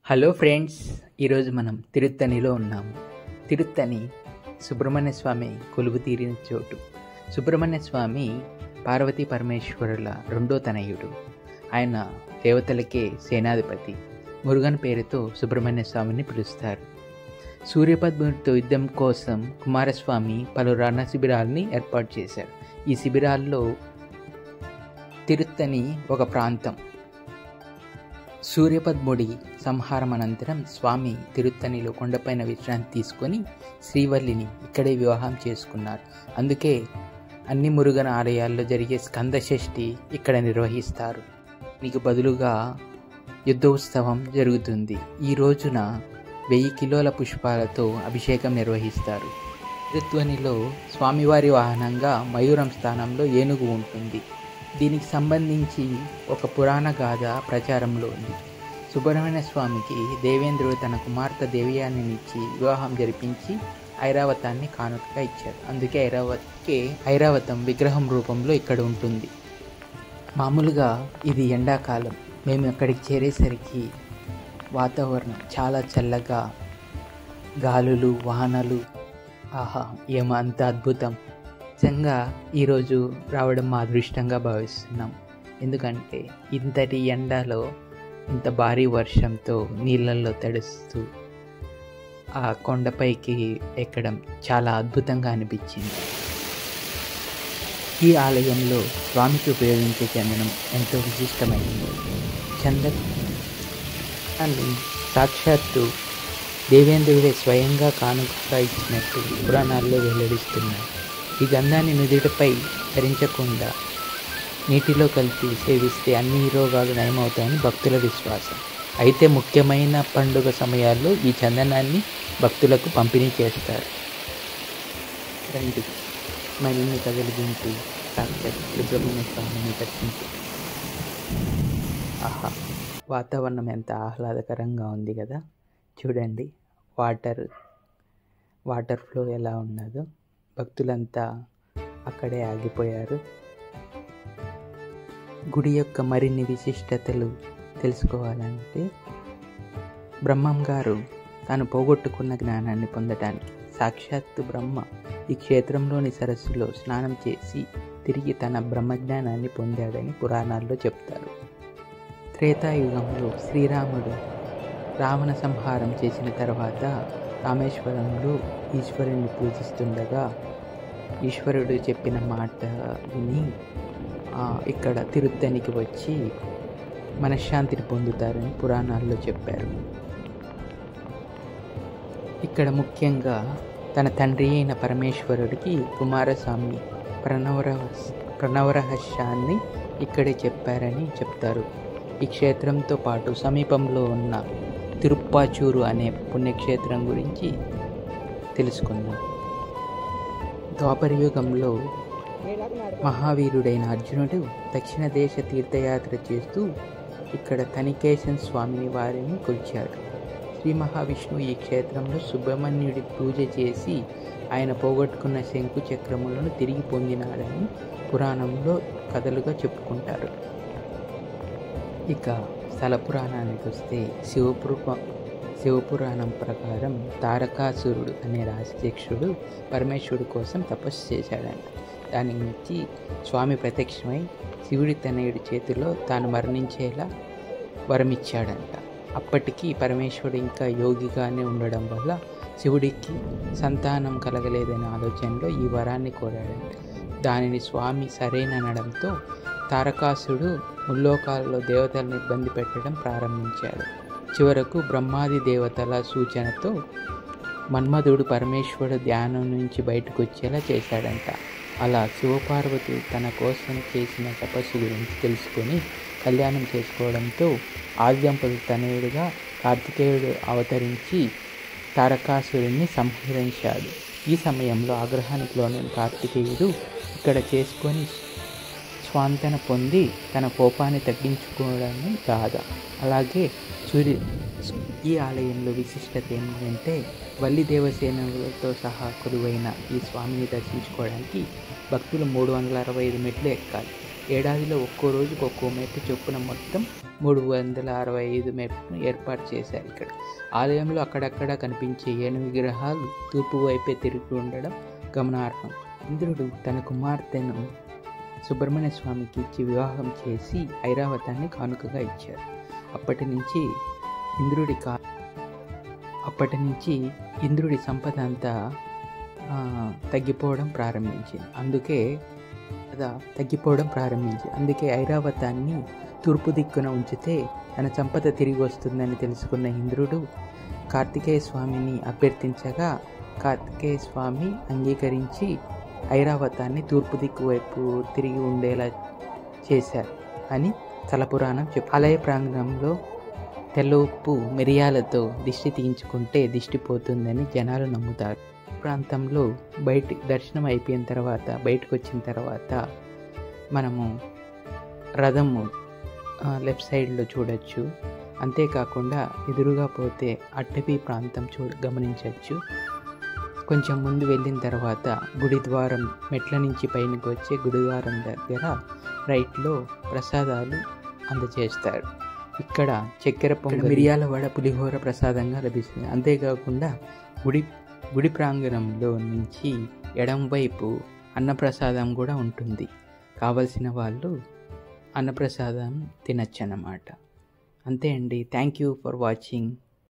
Hello friends, ఈరోజు మనం తిరుత్తణిలో ఉన్నాము. తిరుత్తణి సుబ్రహ్మణ్య స్వామి కొలువు తీరిన చోటు. సుబ్రహ్మణ్య స్వామి పార్వతీ పరమేశ్వరుల రెండో తనయుడు. ఆయన దేవతలకే సేనాధిపతి. మురుగన్ పేరుతో సుబ్రహ్మణ్య స్వామిని పిలుస్తారు. సూర్యపద్ముడితో యుద్ధం కోసం కుమారస్వామి పలు రణ శిబిరాలని ఏర్పాటు చేశారు. ఈ శిబిరాల్లో తిరుత్తణి ఒక ప్రాంతం. సూర్యపద్ముడి సంహారం అనంతరం స్వామి తిరుత్తణిలో కొండపైన విశ్రాంతి తీసుకొని శ్రీవల్లిని ఇక్కడే వివాహం చేసుకున్నారు. అందుకే అన్ని మురుగన్ ఆలయాల్లో జరిగే స్కంద షష్ఠి ఇక్కడ నిర్వహిస్తారు. దీనికి బదులుగా యుద్ధోత్సవం జరుగుతుంది. ఈ రోజున 1000 కిలోల పుష్పాలతో అభిషేకం నిర్వహిస్తారు. తిరుత్తణిలో స్వామివారి వాహనంగా మయూరం స్థానంలో ఏనుగు ఉంటుంది. దీనికి సంబంధించి ఒక పురాణ గాథ ప్రచారంలో ఉంది. సుబ్రహ్మణ్య స్వామికి దేవేంద్రుడు తన కుమార్తె దేవయానినిచ్చి వివాహం జరిపించి ఐరావతాన్ని కానుకగా ఇచ్చారు. అందుకే ఐరావతం విగ్రహం రూపంలో ఇక్కడ ఉంటుంది. మామూలుగా ఇది ఎండాకాలం. మేము అక్కడికి చేరేసరికి వాతావరణం చాలా చల్లగా, గాలులు, వానలు, ఆహా ఏమో అంత అద్భుతం. నిజంగా ఈరోజు రావడం మా అదృష్టంగా భావిస్తున్నాం. ఎందుకంటే ఇంతటి ఎండలో ఇంత భారీ వర్షంతో నీళ్ళల్లో తడుస్తూ ఆ కొండపైకి ఎక్కడం చాలా అద్భుతంగా అనిపించింది. ఈ ఆలయంలో స్వామికి ఉపయోగించే చందనం ఎంతో విశిష్టమైనది. చందనాన్ని సాక్షాత్తు దేవేంద్రుడే స్వయంగా కానుకగా ఇచ్చినట్టు పురాణాల్లో వెల్లడిస్తున్నారు. ఈ గంధాన్ని నుదుటిపై ధరించకుండా నీటిలో కలిపి సేవిస్తే అన్ని రోగాలు నయమవుతాయని భక్తుల విశ్వాసం. అయితే ముఖ్యమైన పండుగ సమయాల్లో ఈ చందనాన్ని భక్తులకు పంపిణీ చేస్తారు. రండి, మరిన్ని కథలు వింటూ సాక్షాత్ సుబ్రహ్మణ్య స్వామిని దర్శించి. ఆహా, వాతావరణం ఎంత ఆహ్లాదకరంగా ఉంది కదా. చూడండి వాటర్ ఫ్లో ఎలా ఉన్నదో. భక్తులంతా అక్కడే ఆగిపోయారు. గుడి యొక్క మరిన్ని విశిష్టతలు తెలుసుకోవాలంటే బ్రహ్మం గారు తాను పోగొట్టుకున్న జ్ఞానాన్ని పొందడానికి సాక్షాత్తు బ్రహ్మ ఈ క్షేత్రంలోని సరస్సులో స్నానం చేసి తిరిగి తన బ్రహ్మజ్ఞానాన్ని పొందాడని పురాణాల్లో చెప్తారు. త్రేతాయుగంలో శ్రీరాముడు రావణ సంహారం చేసిన తర్వాత రామేశ్వరంలో ఈశ్వరుని పూజిస్తుండగా ఈశ్వరుడు చెప్పిన మాట విని ఇక్కడ తిరుత్తణికి వచ్చి మనశ్శాంతిని పొందుతారని పురాణాల్లో చెప్పారు. ఇక్కడ ముఖ్యంగా తన తండ్రి అయిన పరమేశ్వరుడికి కుమారస్వామి ప్రణవరహస్యాన్ని ఇక్కడే చెప్పారని చెప్తారు. ఈ క్షేత్రంతో పాటు సమీపంలో ఉన్న తిరుప్పాచూరు అనే పుణ్యక్షేత్రం గురించి తెలుసుకుందాం. ద్వాపరయుగంలో మహావీరుడైన అర్జునుడు దక్షిణ దేశ తీర్థయాత్ర చేస్తూ ఇక్కడ తనికేశన్ స్వామిని వారిని కొలిచాడు. శ్రీ మహావిష్ణువు ఈ క్షేత్రంలో సుబ్రహ్మణ్యుడి పూజ చేసి ఆయన పోగొట్టుకున్న శంకు చక్రములను తిరిగి పొందినాడని పురాణంలో కథలుగా చెప్పుకుంటారు. ఇక స్థల పురాణానికి వస్తే శివపురాణం ప్రకారం తారకాసురుడు అనే రాక్షసుడు పరమేశ్వరుడు కోసం తపస్సు చేశాడంట. దాని నుంచి స్వామి ప్రత్యక్షమై శివుడి తనయుడి చేతిలో తాను మరణించేలా వరమిచ్చాడంట. అప్పటికి పరమేశ్వరుడు ఇంకా యోగిగానే ఉండడం వల్ల శివుడికి సంతానం కలగలేదనే ఆలోచనలో ఈ వరాన్ని కోరాడంట. దానిని స్వామి సరేననడంతో తారకాసుడు ముల్లోకాలలో దేవతలను ఇబ్బంది పెట్టడం ప్రారంభించాడు. చివరకు బ్రహ్మాది దేవతల సూచనతో మన్మధుడు పరమేశ్వరుడు ధ్యానం నుంచి బయటకు వచ్చేలా చేశాడంట. అలా శివపార్వతులు తన కోసం చేసిన తపస్సు గురించి తెలుసుకొని కళ్యాణం చేసుకోవడంతో ఆద్యంపతి తనయుడుగా కార్తికేయుడు అవతరించి తారకాసురుడిని సంహరించాడు. ఈ సమయంలో ఆగ్రహానికి లోనైన కార్తికేయుడు ఇక్కడ చేసుకొని స్వాంతన పొంది తన కోపాన్ని తగ్గించుకోవడాన్ని గాథ. అలాగే ఈ ఆలయంలో విశిష్టత ఏంటంటే వల్లి దేవసేనలతో సహా కొలువైన ఈ స్వామిని దర్శించుకోవడానికి భక్తులు 365 మెట్లు ఎక్కాలి. ఏడాదిలో ఒక్కో రోజుకు ఒక్కో మెట్టు చొప్పున మొత్తం 365 మెట్లను ఏర్పాటు చేశారు. ఇక్కడ ఆలయంలో అక్కడక్కడ కనిపించే 8 విగ్రహాలు తూర్పు వైపే తిరిగి ఉండడం గమనార్హం. ఇంద్రుడు తన కుమార్తెను సుబ్రహ్మణ్య స్వామికి ఇచ్చి వివాహం చేసి ఐరావతాన్ని కానుకగా ఇచ్చారు. అప్పటి నుంచి ఇంద్రుడి సంపద అంతా తగ్గిపోవడం ప్రారంభించింది. అందుకే ఐరావతాన్ని తూర్పు దిక్కున ఉంచితే తన సంపద తిరిగి వస్తుందని తెలుసుకున్న ఇంద్రుడు కార్తికేయ స్వామిని అభ్యర్థించగా కార్తికేయ స్వామి అంగీకరించి ఐరావతాన్ని తూర్పు దిక్కు వైపు తిరిగి ఉండేలా చేశారు అని స్థలపురాణం ఆలయ ప్రాంగణంలో తెల్ల ఉప్పు మిరియాలతో దిష్టి తీయించుకుంటే దిష్టి పోతుందని జనాలు నమ్ముతారు. ప్రాంతంలో దర్శనం అయిపోయిన తర్వాత బయటకు వచ్చిన తర్వాత మనము రథము లెఫ్ట్ సైడ్లో చూడొచ్చు. అంతేకాకుండా ఎదురుగా పోతే అటవీ ప్రాంతం గమనించవచ్చు. కొంచెం ముందు వెళ్ళిన తర్వాత గుడి ద్వారం మెట్ల నుంచి పైనకి వచ్చే గుడి ద్వారం దగ్గర రైట్లో ప్రసాదాలు అందజేస్తారు. ఇక్కడ చక్కెర పొంగల్, మిరియాల వడ, పులిహోర ప్రసాదంగా లభిస్తుంది. అంతేకాకుండా గుడి ప్రాంగణంలో నుంచి ఎడం వైపు అన్నప్రసాదం కూడా ఉంటుంది. కావలసిన వాళ్ళు అన్నప్రసాదం తినచ్చు అన్నమాట. అంతే అండి. Thank you for watching.